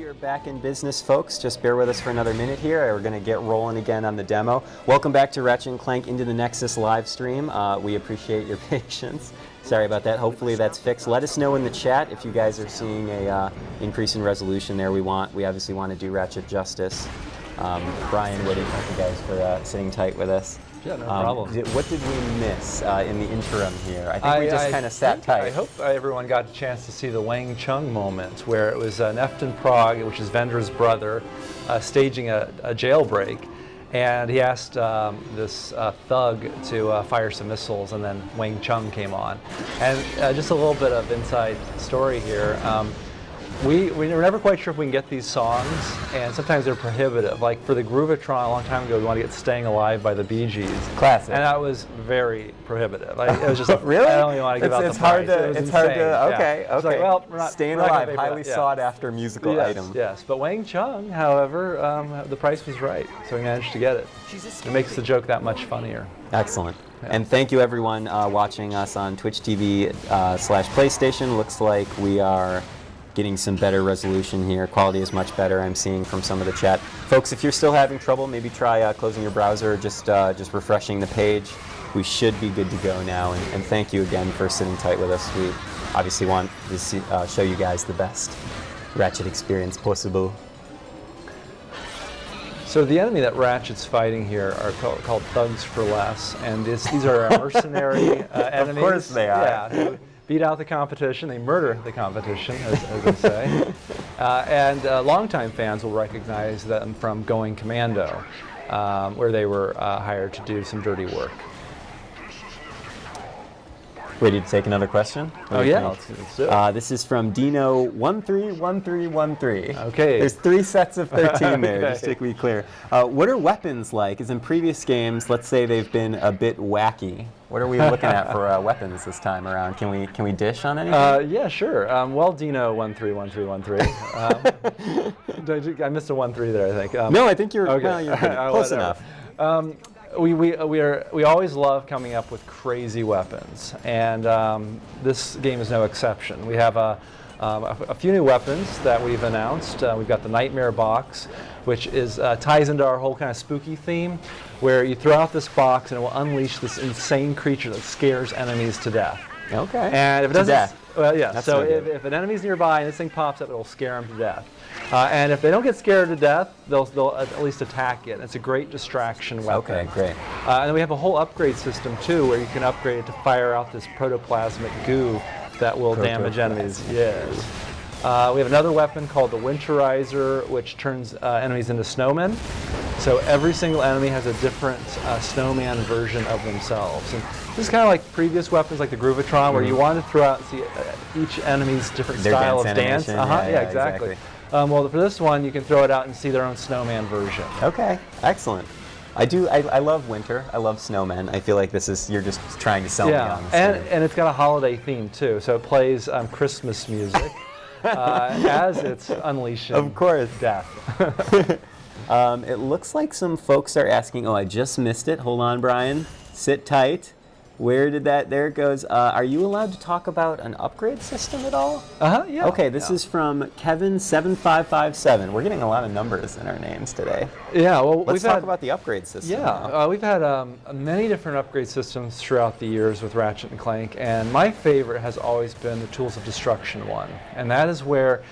We are back in business, folks. Just bear with us for another minute here. We're going to get rolling again on the demo. Welcome back to Ratchet and Clank Into the Nexus live stream. We appreciate your patience. Sorry about that. Hopefully that's fixed. Let us know in the chat if you guys are seeing a increase in resolution there. We obviously want to do Ratchet justice. Brian, waiting for you guys for sitting tight with us. Yeah, no problem. What did we miss in the interim here? I think we just kind of sat tight. I hope everyone got a chance to see the Wang Chung moment, where it was Nefton Prague, which is Vender's brother, staging a jailbreak. And he asked this thug to fire some missiles, and then Wang Chung came on. And just a little bit of inside story here. We're never quite sure if we can get these songs, and sometimes they're prohibitive. Like for the Groovatron a long time ago, we wanted to get Staying Alive by the Bee Gees. Classic. And that was very prohibitive. It was just really? I don't even want to give out the price. It's hard to, okay, yeah. okay. Like, well, we're not, Staying we're not Alive, highly sought after musical item. Yes, but Wang Chung, however, the price was right, so we managed to get it. It makes the joke that much funnier. Excellent. Yeah. And thank you everyone watching us on Twitch TV /PlayStation. Looks like we are getting some better resolution here. Quality is much better, I'm seeing from some of the chat. Folks, if you're still having trouble, maybe try closing your browser, just refreshing the page. We should be good to go now, and thank you again for sitting tight with us. We obviously want to show you guys the best Ratchet experience possible. So the enemy that Ratchet's fighting here are called Thugs for Less, and these are mercenary enemies. Of course they are. Yeah. Beat out the competition, they murder the competition, as they say. And longtime fans will recognize them from Going Commando, where they were hired to do some dirty work. Ready to take another question? Oh yeah, let's do it. This is from Dino131313. Okay. There's 3 sets of 13 there, Okay. just to be clear. What are weapons like? As in previous games, let's say they've been a bit wacky. What are we looking at for weapons this time around? Can we dish on anything? Yeah, sure. Well, Dino131313. I missed a 1-3 there, I think. No, I think you're, okay. well, you're close enough. We always love coming up with crazy weapons, and this game is no exception. We have a few new weapons that we've announced. We've got the Nightmare Box, which ties into our whole kind of spooky theme, where you throw out this box and it will unleash this insane creature that scares enemies to death. Okay. And if it doesn't, well, yeah. That's so no if an enemy's nearby and this thing pops up, it'll scare them to death. And if they don't get scared to death, they'll at least attack it. It's a great distraction weapon. Okay, great. And then we have a whole upgrade system too, where you can upgrade it to fire out this protoplasmic goo that will damage enemies. Yes. We have another weapon called the Winterizer, which turns enemies into snowmen. So every single enemy has a different snowman version of themselves. And this is kind of like previous weapons like the Groovatron, where you want to throw out and see each enemy's different style of dance. Yeah, exactly. Well, for this one, you can throw it out and see their own snowman version. Okay, excellent. I love winter. I love snowmen. I feel like you're just trying to sell me on this. And it's got a holiday theme too, so it plays Christmas music as it's unleashing death. It looks like some folks are asking, I just missed it. Hold on, Brian. Sit tight. Where did that, there it goes. Are you allowed to talk about an upgrade system at all? Yeah. Okay, this is from Kevin7557. We're getting a lot of numbers in our names today. Yeah, well, let's talk about the upgrade system. Yeah, we've had many different upgrade systems throughout the years with Ratchet and Clank, and my favorite has always been the Tools of Destruction one, and that is where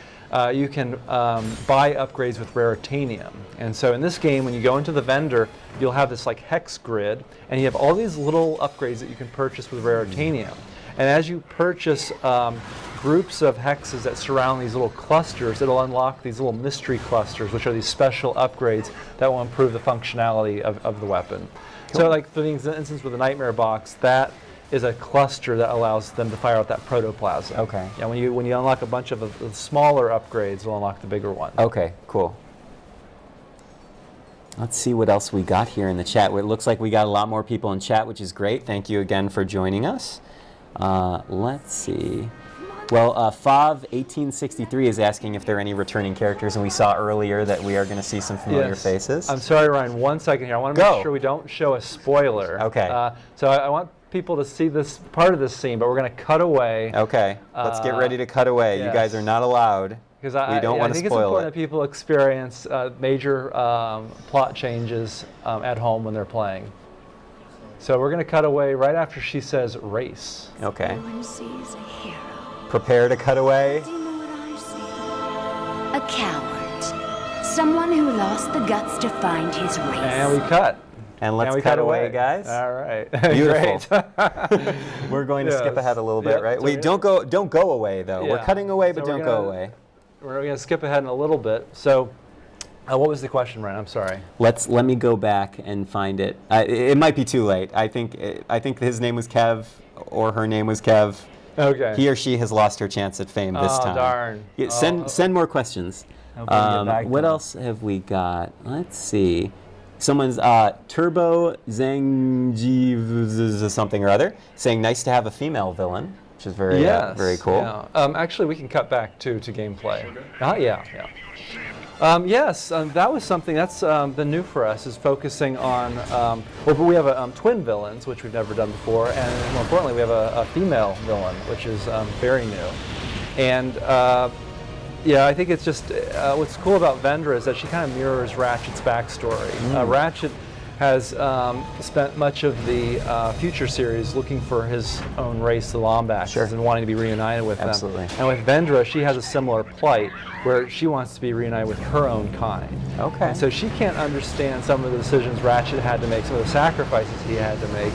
you can buy upgrades with Raritanium. And so in this game, when you go into the vendor, you'll have this like hex grid, and you have all these little upgrades that you can purchase with Raritanium. And as you purchase groups of hexes that surround these little clusters, it'll unlock these little mystery clusters, which are these special upgrades that will improve the functionality of the weapon. Cool. So like for the instance with the Nightmare Box, that is a cluster that allows them to fire out that protoplasm. Okay. Yeah, when you unlock a bunch of the smaller upgrades, you'll unlock the bigger one. Okay, cool. Let's see what else we got here in the chat. It looks like we got a lot more people in chat, which is great. Thank you again for joining us. Let's see. Well, Fav1863 is asking if there are any returning characters, and we saw earlier that we are going to see some familiar faces. I'm sorry, Ryan, 1 second here. I want to make sure we don't show a spoiler. Okay. So I want people to see this part of this scene, but we're going to cut away. Okay. Let's get ready to cut away. Yes. You guys are not allowed. because we don't want to I think it's spoil important it. that people experience major plot changes at home when they're playing. So we're going to cut away right after she says race. Okay. Everyone sees a hero. Prepare to cut away. Do you know what I see? A coward. Someone who lost the guts to find his race. And we cut. And let's And we cut away, guys. All right. Beautiful. Great. We're going to skip Yes. ahead a little bit, Yep, right? so Wait, don't go away though. We're Yeah. cutting away, but So don't go away. We're going to skip ahead in a little bit. So, what was the question, Ryan? I'm sorry. Let me go back and find it. It might be too late. I think his name was Kev, or her name was Kev. Okay. He or she has lost her chance at fame this time. Oh, darn. Yeah, send more questions. I'll bring it back to What them. else have we got? Let's see. Someone's Turbo Zangji something or other saying nice to have a female villain, which is very very cool. Yeah. Actually, we can cut back to gameplay. Yeah. Yes, that was something that's been new for us, is focusing on, well, we have twin villains, which we've never done before, and more importantly, we have a female villain, which is very new. And yeah, I think it's just, what's cool about Vendra is that she kind of mirrors Ratchet's backstory. Ratchet has spent much of the future series looking for his own race, the Lombaxes, and wanting to be reunited with Absolutely. them. And with Vendra, she has a similar plight where she wants to be reunited with her own kind. Okay. And so she can't understand some of the decisions Ratchet had to make, some of the sacrifices he had to make,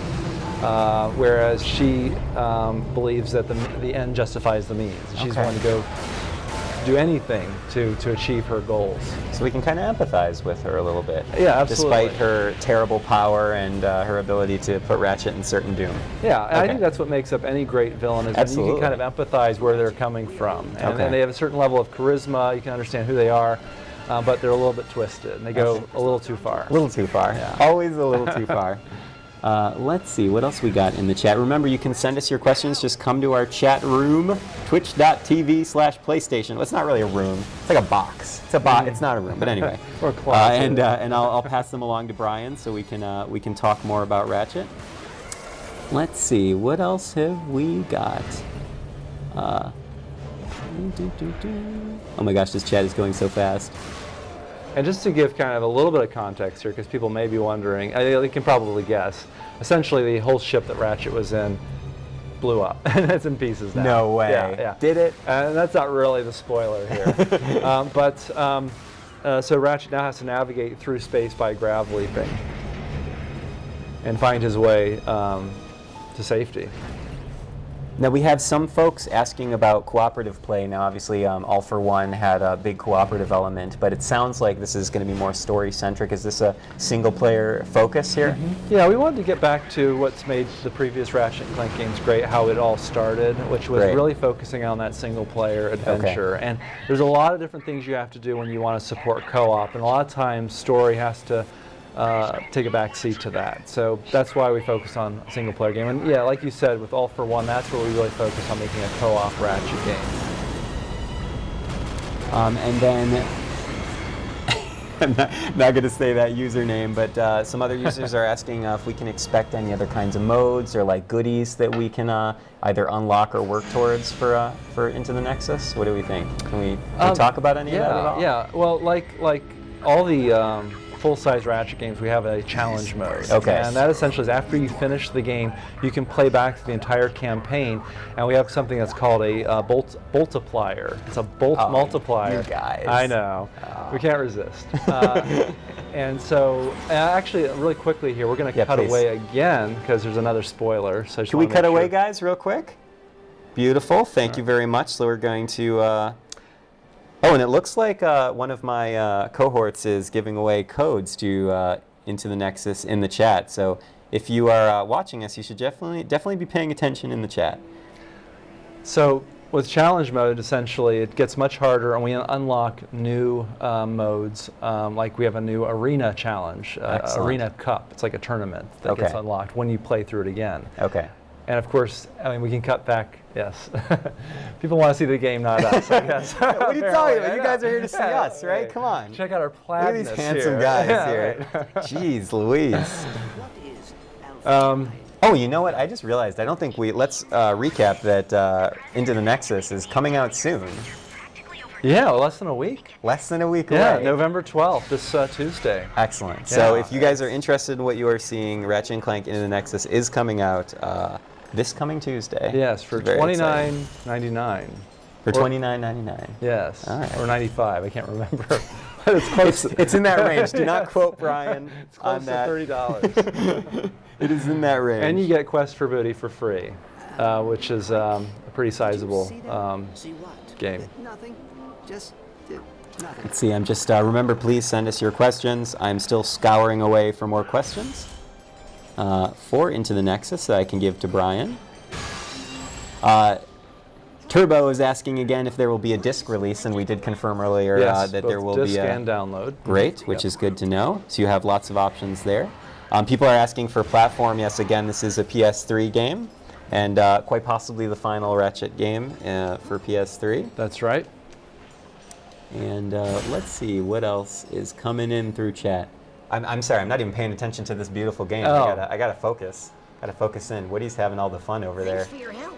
whereas she believes that the end justifies the means. And she's willing to go do anything to achieve her goals. So we can kind of empathize with her a little bit. Yeah, absolutely. Despite her terrible power and her ability to put Ratchet in certain doom. Yeah, and I think that's what makes up any great villain, is that you can kind of empathize where they're coming from. And they have a certain level of charisma, you can understand who they are, but they're a little bit twisted, and they go a little too far. A little too far. Yeah. Always a little too far. Let's see, what else we got in the chat? Remember, you can send us your questions. Just come to our chat room, twitch.tv/PlayStation. Well, it's not really a room. It's like a box. It's a box. It's not a room, but anyway. Or a closet. And I'll pass them along to Brian so we can talk more about Ratchet. Let's see, what else have we got? Oh my gosh, this chat is going so fast. And just to give kind of a little bit of context here, because people may be wondering, they can probably guess, essentially the whole ship that Ratchet was in blew up, and it's in pieces now. No way. Yeah. Did it? And that's not really the spoiler here. So Ratchet now has to navigate through space by grav leaping and find his way to safety. Now we have some folks asking about cooperative play. Now obviously All for One had a big cooperative element, but it sounds like this is going to be more story-centric. Is this a single-player focus here? Yeah, we wanted to get back to what's made the previous Ratchet and Clank games great, how it all started, which was really focusing on that single-player adventure. And there's a lot of different things you have to do when you want to support co-op, and a lot of times story has to take a back seat to that. So that's why we focus on a single player game. And yeah, like you said, with All for One, that's where we really focus on making a co-op Ratchet game. And then, I'm not going to say that username, but some other users are asking if we can expect any other kinds of modes or like goodies that we can either unlock or work towards for Into the Nexus. What do we think? Can we talk about any of that at all? Yeah, well, like all the full-size Ratchet games, we have a challenge mode. Okay. And that essentially is after you finish the game, you can play back the entire campaign, and we have something that's called a boltiplier. It's a bolt multiplier. You guys. I know. We can't resist. And so, actually, really quickly here, we're going to cut away again because there's another spoiler. So can we cut away, guys, real quick? Beautiful. Thank you very much. So we're going to. Oh, and it looks like one of my cohorts is giving away codes to Into the Nexus in the chat. So if you are watching us, you should definitely be paying attention in the chat. So with challenge mode, essentially, it gets much harder, and we unlock new modes. Like we have a new arena challenge, Arena Cup. It's like a tournament that gets unlocked when you play through it again. Okay. And of course, I mean, we can cut back. Yes, people want to see the game, not us. I guess. What are you talking about? You guys are here to see us, right? Come on. Check out our Look plaidness at these handsome here. guys Yeah, here. right. Jeez, Louise. Oh, you know what? I just realized. I don't think let's recap that Into the Nexus is coming out soon. Yeah, well, less than a week. Less than a week Yeah, away. November 12th, this Tuesday. Excellent. So Yeah. if you guys are interested in what you are seeing, Ratchet and Clank Into the Nexus is coming out this coming Tuesday. Yes, for Very exciting. $29.99. For $29.99. Yes. All right. Or 95. I can't remember. But it's close. It's in that range. Do not quote Brian It's close on to that. $30. It is in that range. And you get Quest for Booty for free, which is a pretty sizable game. Nothing. Just nothing. Let's see. I'm just remember. Please send us your questions. I'm still scouring away for more questions for Into the Nexus that I can give to Brian. Turbo is asking again if there will be a disc release, and we did confirm earlier Yes, that both there will disc be a and download. Great, which is good to know. So you have lots of options there. People are asking for platform. Yes, again, this is a PS3 game, and quite possibly the final Ratchet game for PS3. That's right. And let's see what else is coming in through chat. I'm sorry, I'm not even paying attention to this beautiful game. Oh. I gotta focus. Gotta focus in. Woody's having all the fun over there. Thanks for your help.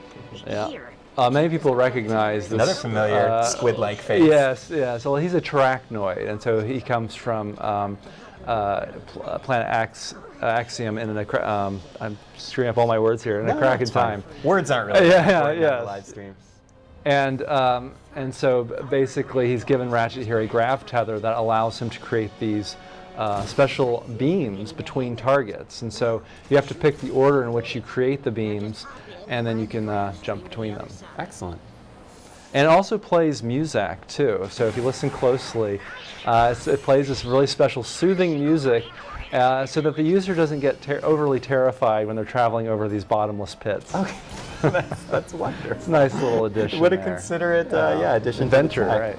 Yeah. Here. Many people recognize this. Another familiar squid-like face. Yes, yeah. So he's a Trachnoid, and so he comes from planet Axiom in I'm screwing up all my words here. In a crack in it's fine. time. Words aren't really Yeah, important on yes. the live stream. And so basically, he's given Ratchet here a grav tether that allows him to create these special beams between targets. And so you have to pick the order in which you create the beams, and then you can jump between them. Excellent. And it also plays Muzak too. So if you listen closely, it plays this really special soothing music so that the user doesn't get overly terrified when they're traveling over these bottomless pits. Okay. That's wonderful. It's a nice little addition. What a there. considerate addition. Inventor, to the right?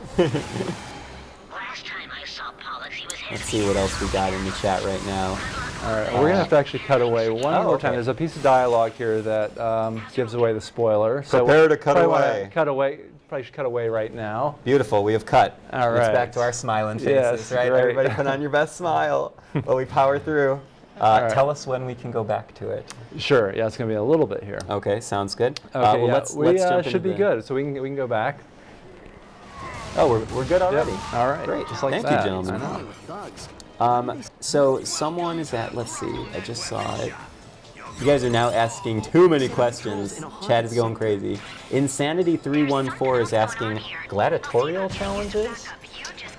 Last time I saw Pollux, he was Let's see what else we got in the chat right now. All right, we're gonna have to actually cut away one more time. okay. There's a piece of dialogue here that gives away the spoiler. Prepare to cut probably wanna away. Cut away. Probably should cut away right now. Beautiful. We have cut. All It's right. back to our smiling faces, Yes, right? great. Everybody put on your best smile while we power through. right. Tell us when we can go back to it. Sure. Yeah, it's gonna be a little bit here. Okay, sounds good. Okay. Well, yeah, let's we jump should into be the- good. So we can go back. Oh, we're good already. Yep. All right. Great. Just like Thank that. you, gentlemen. I know. With thugs. So someone is at, let's see, I just saw it. You guys are now asking too many questions. Chat is going crazy. Insanity314 is asking gladiatorial challenges?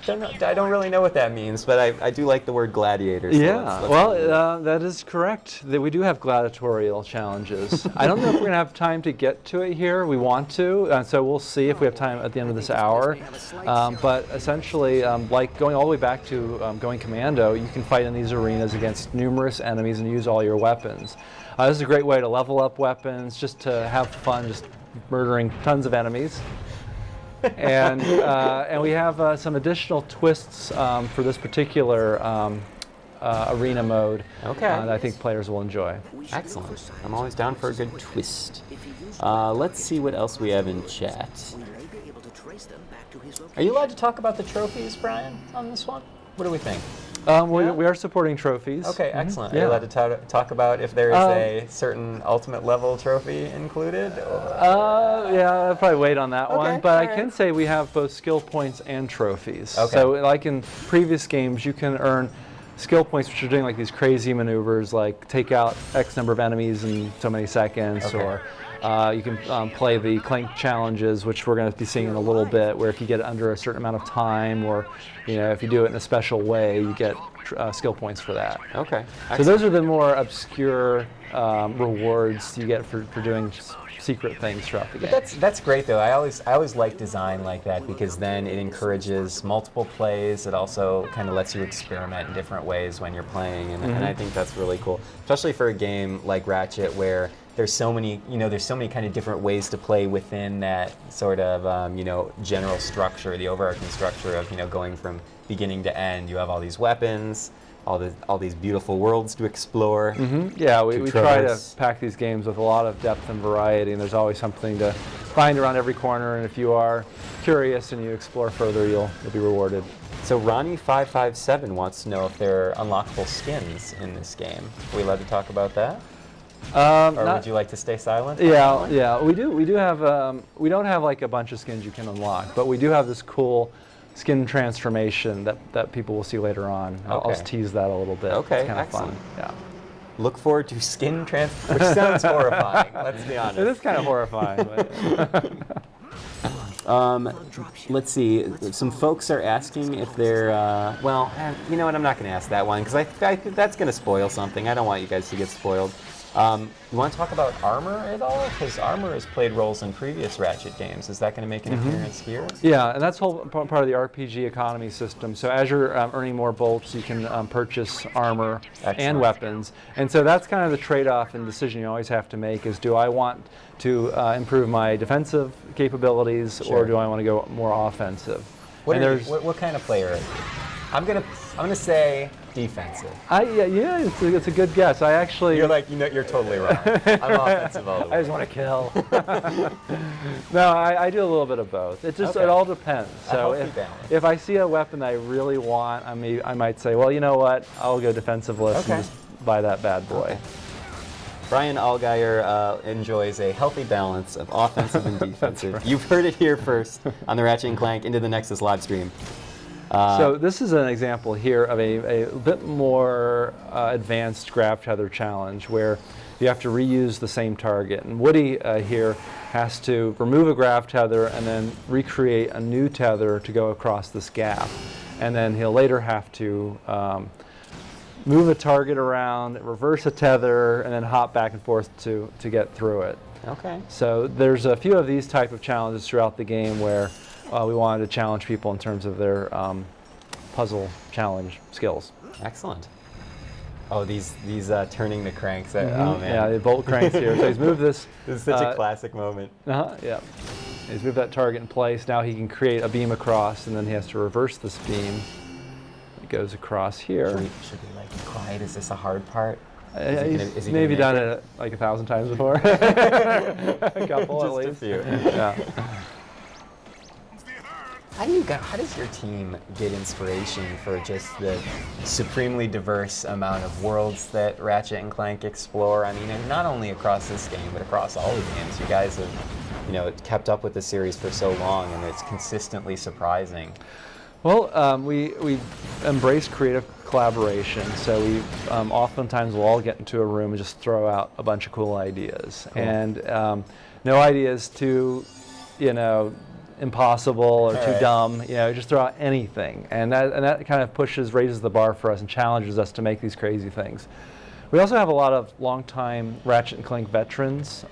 I don't really know what that means, but I do like the word gladiator. So Yeah, let's well, that is correct. That we do have gladiatorial challenges. I don't know if we're going to have time to get to it here. We want to, so we'll see if we have time at the end of this hour. But essentially, like going all the way back to going commando, you can fight in these arenas against numerous enemies and use all your weapons. This is a great way to level up weapons, just to have fun, just murdering tons of enemies. And we have some additional twists for this particular arena mode that I think players will enjoy. Excellent. I'm always down for a good twist. Let's see what else we have in chat. Are you allowed to talk about the trophies, Brian, on this one? What do we think? We are supporting trophies. Okay, excellent. Are Yeah. you allowed to talk about if there is a certain ultimate level trophy included? Yeah, I'll probably wait on that one. Okay, But I all can right. say we have both skill points and trophies. Okay. So like in previous games, you can earn skill points which are doing like these crazy maneuvers like take out X number of enemies in so many seconds, Okay. or you can play the Clank challenges, which we're going to be seeing in a little bit, where if you get it under a certain amount of time, or if you do it in a special way, you get skill points for that. Okay. So those are the more obscure rewards you get for doing secret things throughout the game. That's great though. I always like design like that because then it encourages multiple plays. It also kind of lets you experiment in different ways when you're playing, and I think that's really cool, especially for a game like Ratchet where there's so many kind of different ways to play within that sort of general structure, the overarching structure of going from beginning to end. You have all these weapons, all these beautiful worlds to explore. Yeah, we try to traverse. pack these games with a lot of depth and variety, and there's always something to find around every corner, and if you are curious and you explore further, you'll be rewarded. So Ronnie557 wants to know if there are unlockable skins in this game. Are we allowed to talk about that? Or would you like to stay silent? Yeah. We do have. We don't have like a bunch of skins you can unlock, but we do have this cool skin transformation that people will see later on. I'll tease that a little bit. Okay, it's kind of excellent. fun. Yeah. Look forward to skin which sounds horrifying. Let's be honest. It is kind of horrifying. Let's see. Some folks are asking if they're. Well, you know what? I'm not going to ask that one because I think that's going to spoil something. I don't want you guys to get spoiled. You want to talk about armor at all? Because armor has played roles in previous Ratchet games. Is that going to make an appearance here? Yeah, and that's whole part of the RPG economy system. So as you're earning more bolts, you can purchase armor and weapons. And so that's kind of the trade-off and decision you always have to make is, do I want to improve my defensive capabilities or do I want to go more offensive? What kind of player are you? I'm gonna say defensive. Yeah, it's a good guess. I actually. You're like, you're totally wrong. I'm offensive all the way. I just want to kill. No, I do a little bit of both. It all depends. So if I see a weapon that I really want, I might say, well, you know what? I'll go defensivist and just buy that bad boy. Brian Allgeier enjoys a healthy balance of offensive and defensive. Right. You've heard it here first on the Ratchet & Clank Into the Nexus live stream. So this is an example here of a bit more advanced grav tether challenge where you have to reuse the same target. And Woody here has to remove a grav tether and then recreate a new tether to go across this gap. And then he'll later have to move a target around, reverse a tether, and then hop back and forth to get through it. Okay. So there's a few of these type of challenges throughout the game where we wanted to challenge people in terms of their puzzle challenge skills. Excellent. Oh, these turning the cranks. Oh, man. Yeah, the bolt cranks here. So he's moved this. This is such a classic moment. Yeah. He's moved that target in place. Now he can create a beam across, and then he has to reverse this beam. It goes across here. Should we like be quiet? Is this a hard part? He's maybe done it like 1,000 times before. A couple at least. Just a few. Yeah. How does your team get inspiration for just the supremely diverse amount of worlds that Ratchet and Clank explore? I mean, and not only across this game, but across all the games. You guys have, kept up with the series for so long, and it's consistently surprising. Well, we embrace creative collaboration, so we oftentimes will all get into a room and just throw out a bunch of cool ideas. Cool. And no idea is too, impossible or too dumb. Just throw out anything, and that kind of raises the bar for us and challenges us to make these crazy things. We also have a lot of longtime Ratchet and Clank veterans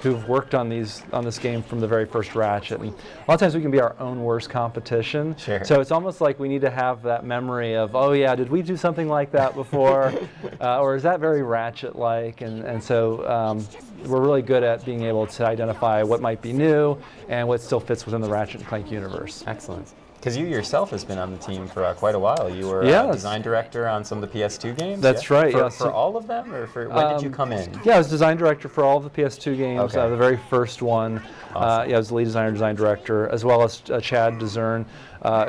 who've worked on this game from the very first Ratchet. And a lot of times we can be our own worst competition. Sure. So it's almost like we need to have that memory of, oh yeah, did we do something like that before? Or is that very Ratchet-like? And so we're really good at being able to identify what might be new and what still fits within the Ratchet and Clank universe. Excellent. Because you yourself has been on the team for quite a while. You were design director on some of the PS2 games. That's right. For all of them, or when did you come in? Yeah, I was design director for all of the PS2 games. Okay. The very first one. Awesome. I was the lead designer, design director, as well as Chad Dezern,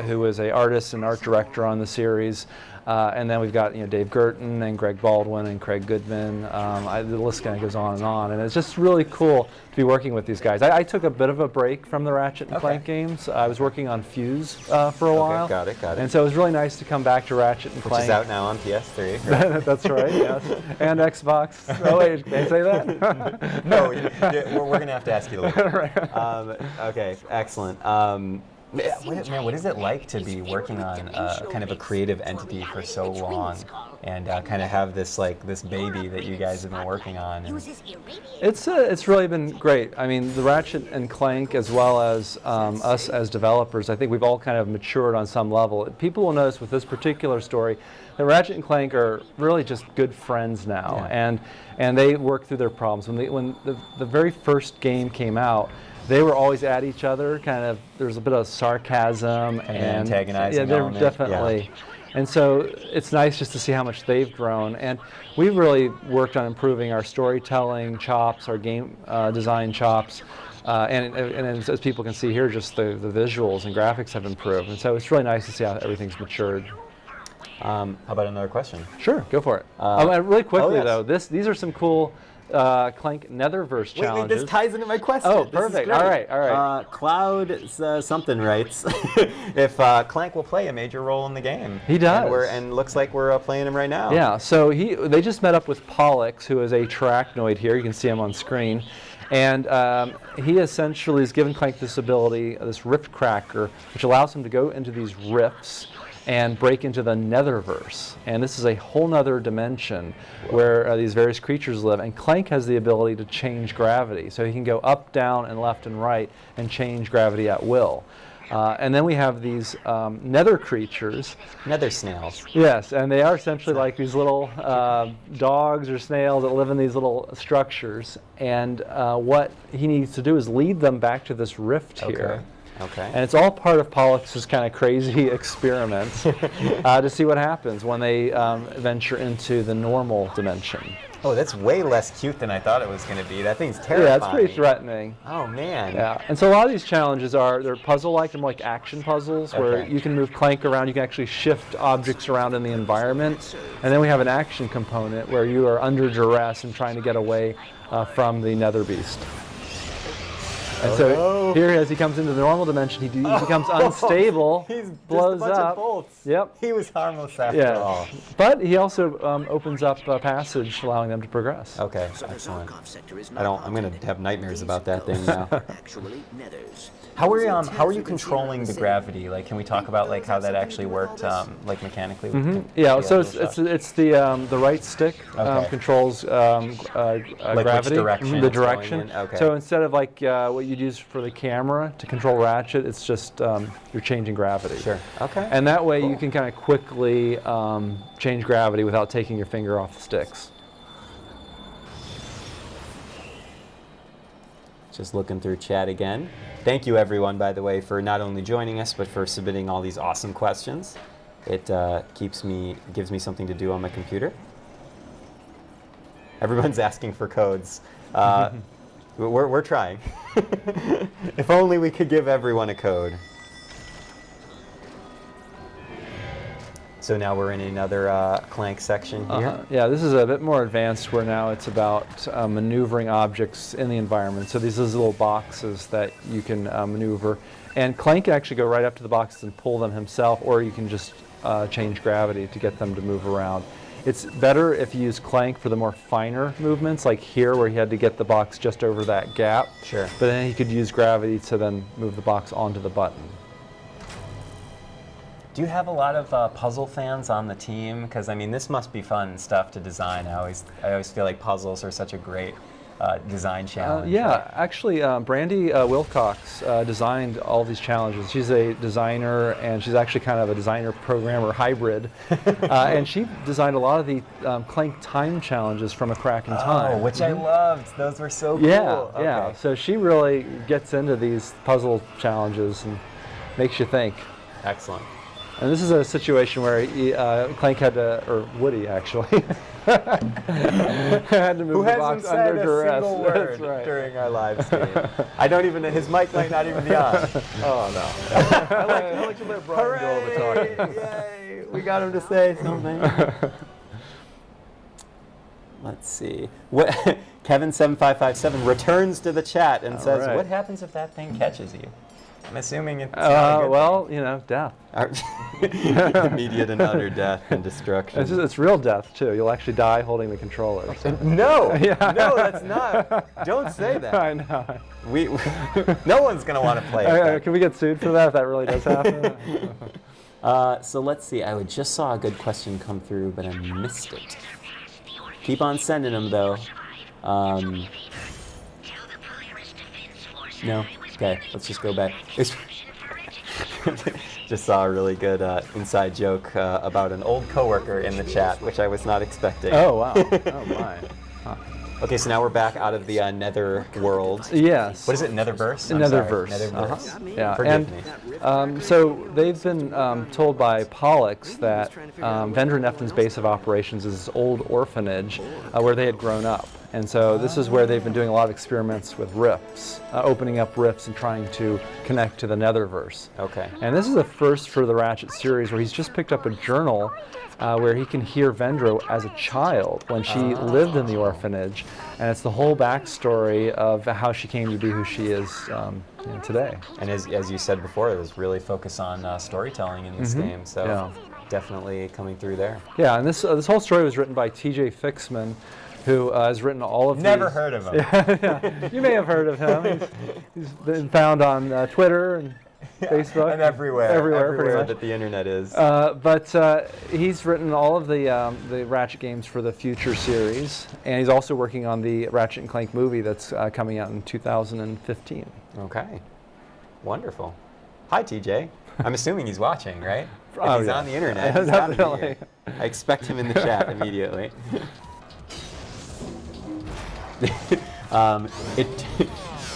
who was an artist and art director on the series. And then we've got Dave Gerton and Greg Baldwin and Craig Goodman. The list kind of goes on, and it's just really cool to be working with these guys. I took a bit of a break from the Ratchet and Clank games. I was working on Fuse for a while. Got it. And so it was really nice to come back to Ratchet and Clank. Which is out now on PS3. Right? That's right, yes. And Xbox. Oh wait, can I say that? No, we're going to have to ask you later. Right. Okay, excellent. Man, what is it like to be working on kind of a creative entity for so long, and kind of have this baby that you guys have been working on? It's really been great. I mean, the Ratchet and Clank, as well as us as developers, I think we've all kind of matured on some level. People will notice with this particular story that Ratchet and Clank are really just good friends now, and they work through their problems. When the very first game came out, they were always at each other, there was a bit of sarcasm and antagonizing. Yeah, they're definitely. Yeah. And so it's nice just to see how much they've grown. And we've really worked on improving our storytelling chops, our game design chops. And as people can see here, just the visuals and graphics have improved. And so it's really nice to see how everything's matured. How about another question? Sure, go for it. Really quickly, yes. though, these are some cool Clank Netherverse Wait, challenges. this ties into my question. Oh, This is perfect. great. All right. Cloud something writes if Clank will play a major role in the game. He does. And looks like we're playing him right now. Yeah, so they just met up with Pollux, who is a Trachnoid here. You can see him on screen. And he essentially has given Clank this ability, this rift cracker, which allows him to go into these rifts and break into the Netherverse. And this is a whole nother dimension where these various creatures live. And Clank has the ability to change gravity. So he can go up, down, and left and right and change gravity at will. And then we have these nether creatures. Nether snails. Yes, and they are essentially like these little dogs or snails that live in these little structures. And what he needs to do is lead them back to this rift here. Okay. And it's all part of Pollux's kind of crazy experiments to see what happens when they venture into the normal dimension. Oh, that's way less cute than I thought it was going to be. That thing's terrifying. Yeah, it's pretty threatening. Oh, man. Yeah, and so a lot of these challenges they're puzzle-like, they're more like action puzzles where you can move Clank around, you can actually shift objects around in the environment. And then we have an action component where you are under duress and trying to get away from the Nether Beast. And so here, as he comes into the normal dimension, he becomes unstable, He's blows just a bunch up. Of bolts. Yep. He was harmless after all. But he also opens up a passage, allowing them to progress. Okay, excellent. I'm going to have nightmares about that thing now. How are you controlling the gravity? Like, can we talk about like how that actually worked, like mechanically? Yeah. So it's the right stick controls gravity, direction the it's direction. going in? Okay. So instead of like what you'd use for the camera to control Ratchet, it's just you're changing gravity. Sure. Okay. And that way you can kind of quickly change gravity without taking your finger off the sticks. Just looking through chat again. Thank you, everyone, by the way, for not only joining us, but for submitting all these awesome questions. It gives me something to do on my computer. Everyone's asking for codes. We're trying. If only we could give everyone a code. So now we're in another Clank section here. Yeah, this is a bit more advanced where now it's about maneuvering objects in the environment. So these are little boxes that you can maneuver. And Clank can actually go right up to the boxes and pull them himself, or you can just change gravity to get them to move around. It's better if you use Clank for the more finer movements, like here where he had to get the box just over that gap. Sure. But then he could use gravity to then move the box onto the button. Do you have a lot of puzzle fans on the team? Because I mean, this must be fun stuff to design. I always feel like puzzles are such a great design challenge. Yeah, actually, Brandy Wilcox designed all these challenges. She's a designer, and she's actually kind of a designer-programmer hybrid. And she designed a lot of the Clank time challenges from A Crack in Time. Oh, which I loved. Those were so cool. Yeah, yeah. So she really gets into these puzzle challenges and makes you think. Excellent. And this is a situation where Clank had to, or Woody actually, had to move the box under duress. Who hasn't said a single word during our live stream? I don't even, his mic might not even be on. Oh no. I like to let Brian do all the talking. Yay, we got him to say something. Let's see. What Kevin7557 returns to the chat and says, right. "What happens if that thing catches you?" I'm assuming it's not a good well, you know, death. Immediate and utter death and destruction. It's real death too. You'll actually die holding the controller. So. No, Yeah. no, that's not. Don't say that. I know. No one's gonna want to play it. Can we get sued for that if that really does happen? So let's see. I just saw a good question come through, but I missed it. Keep on sending them though. No. Okay, let's just go back. Just saw a really good inside joke about an old coworker in the chat, which I was not expecting. Oh wow! Oh my! Huh. Okay, so now we're back out of the nether world. Yes. What is it? Netherverse? Netherverse. Netherverse. Yeah, Forgive and me. So they've been told by Pollux that Vendra Nefton's base of operations is this old orphanage where they had grown up. And so this is where they've been doing a lot of experiments with rifts, opening up rifts and trying to connect to the Netherverse. Okay. And this is the first for the Ratchet series where he's just picked up a journal where he can hear Vendra as a child when she lived in the orphanage. And it's the whole backstory of how she came to be who she is today. And as you said before, there's really focus on storytelling in this game, so definitely coming through there. Yeah, and this whole story was written by T.J. Fixman, who has written all of Never these. heard of him. Yeah, you may have heard of him. He's been found on Twitter and Facebook. And everywhere pretty much. that the internet is. But he's written all of the Ratchet games for the Future series, and he's also working on the Ratchet and Clank movie that's coming out in 2015. Okay, wonderful. Hi, TJ. I'm assuming he's watching, right? If Oh, he's yeah. on the internet, he's gotta be Definitely. here. I expect him in the chat immediately.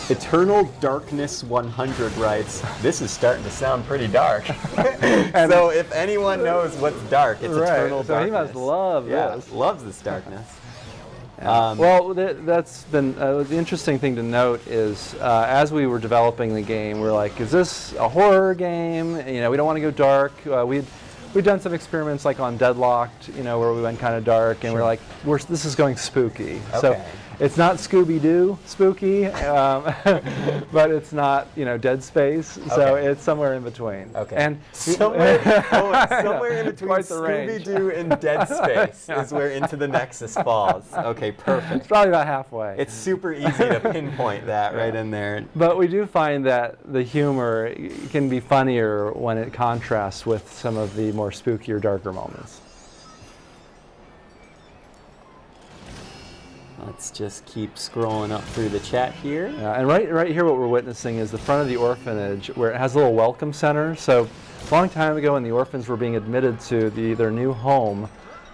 Eternal Darkness 100 writes, this is starting to sound pretty dark. So if anyone knows what's dark, it's Eternal so Darkness. he must love this. Loves this darkness. Well, that's been the interesting thing to note is as we were developing the game, we're like, is this a horror game? You know, we don't want to go dark. We'd done some experiments like on Deadlocked, you know, where we went kind of dark, and we're like, this is going spooky. Okay. So it's not Scooby-Doo spooky, but it's not, you know, Dead Space. So Okay. it's somewhere in between. Okay. And somewhere in between Quite the range. Scooby-Doo and Dead Space is where Into the Nexus falls. Okay, it's perfect. probably about halfway. It's super easy to pinpoint that right in there. But we do find that the humor can be funnier when it contrasts with some of the more spookier, darker moments. Let's just keep scrolling up through the chat here. And right here what we're witnessing is the front of the orphanage where it has a little welcome center. So a long time ago when the orphans were being admitted to their new home,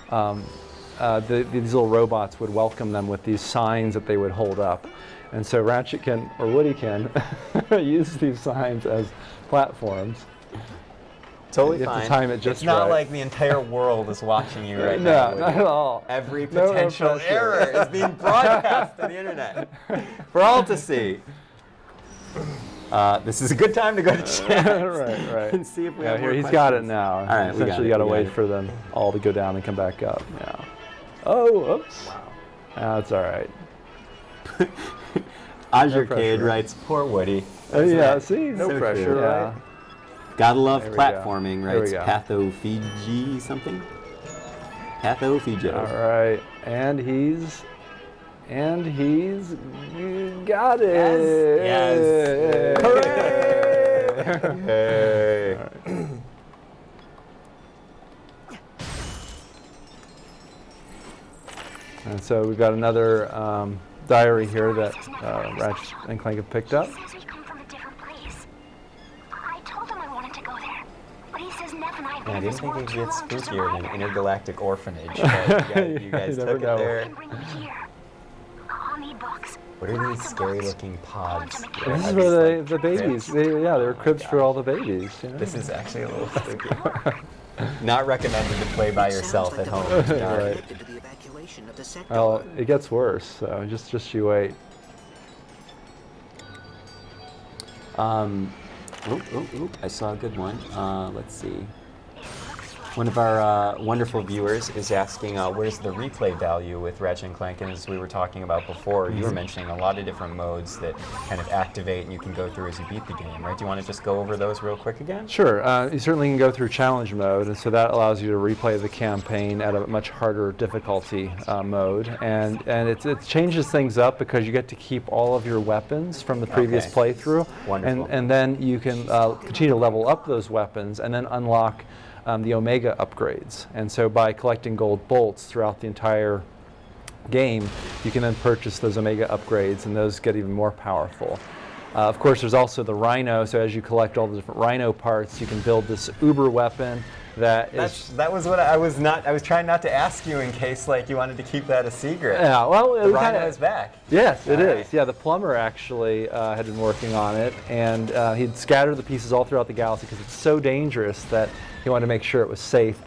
these little robots would welcome them with these signs that they would hold up. And so Ratchet can, or Woody can, use these signs as platforms. Totally You have fine. to time it just it's not right. like the entire world is watching you right No, now. not at all. Every No potential pressure. error is being broadcast to the internet for all to see. This is a good time to go to chat right. and see if we have Here more he's got it questions. now. All right, we got Essentially, it, you got to we got wait it. for them all to go down and come back up. Yeah. Oh, oops. Wow. That's all right. Azure pressure. Cade writes, poor Woody. Yeah, see, no So pressure, true. right? Gotta love There we go. platforming, There we writes go. Pathophagy something? Pathophagy. All right, and he's got it. Yes. Hooray! Hey. And so we've got another diary here that Ratchet and Clank have picked up. He says we come from a different place. I told him I wanted to go there, but he says Neff and I have been I in didn't this think world it'd too get long to spookier survive than it. intergalactic orphanage. But you guys You never took it know. there. Bring me here. I'll need books. What are these Lots of scary books. looking pods? Quantum that This have is these, where like, the babies, cribs? they're cribs for all the babies. You know? This is actually a little spooky. Not recommended to play by yourself at home. Right. Connected to the evacuation of the sector. Well, it gets worse, so just you wait. I saw a good one. Let's see. One of our wonderful viewers is asking, where's the replay value with Ratchet and Clank? And as we were talking about before, you were mentioning a lot of different modes that kind of activate and you can go through as you beat the game, right? Do you want to just go over those real quick again? Sure, you certainly can go through challenge mode, and so that allows you to replay the campaign at a much harder difficulty mode, and it changes things up because you get to keep all of your weapons from the previous Okay. playthrough, Wonderful. and then you can continue to level up those weapons and then unlock the Omega upgrades. And so by collecting gold bolts throughout the entire game, you can then purchase those Omega upgrades, and those get even more powerful. Of course, there's also the Rhino, so as you collect all the different Rhino parts, you can build this Uber weapon that is. That was what I was trying not to ask you in case like you wanted to keep that a secret. Yeah, well, the rhino is back. Yes, it All is. right. Yeah, the plumber actually had been working on it, and he'd scattered the pieces all throughout the galaxy because it's so dangerous that he wanted to make sure it was safe.